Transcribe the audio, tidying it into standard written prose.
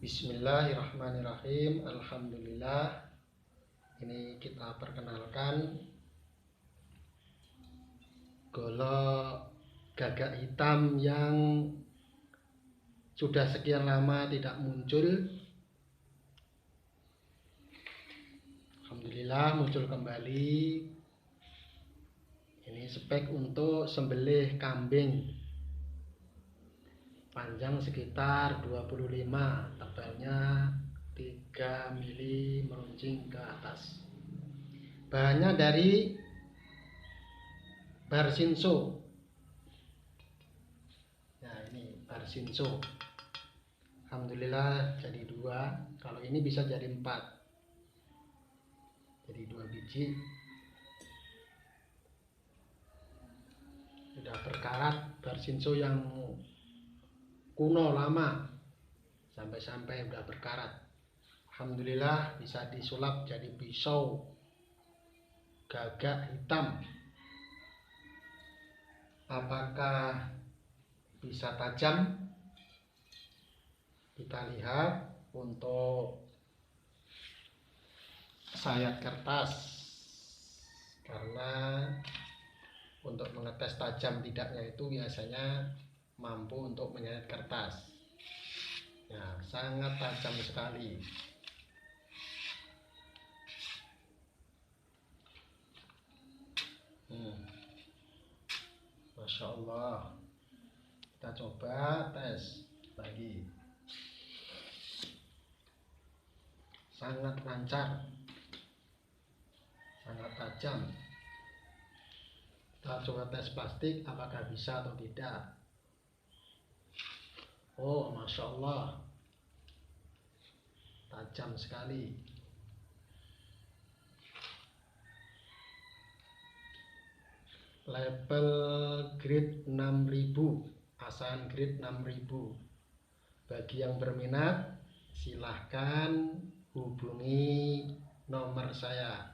Bismillahirrahmanirrahim. Alhamdulillah. Ini kita perkenalkan golok gagak hitam yang sudah sekian lama tidak muncul. Alhamdulillah muncul kembali. Ini spek untuk sembelih kambing. Panjang sekitar 25, tebalnya 3 mili meruncing ke atas. Bahannya dari Barsinso. Nah, ini Barsinso. Alhamdulillah jadi 2. Kalau ini bisa jadi 4. Jadi 2 biji. Sudah berkarat Barsinso yang kuno lama, sampai udah berkarat. Alhamdulillah bisa disulap jadi pisau gagak hitam. Apakah bisa tajam? Kita lihat untuk sayat kertas, karena untuk mengetes tajam tidaknya itu biasanya mampu untuk menyayat kertas. Nah, sangat tajam sekali. Masya Allah. Kita coba tes lagi. Sangat lancar, sangat tajam. Kita coba tes plastik apakah bisa atau tidak. Oh, Masya Allah, tajam sekali. Label grade 6000, asahan grade 6000. Bagi yang berminat, silahkan hubungi nomor saya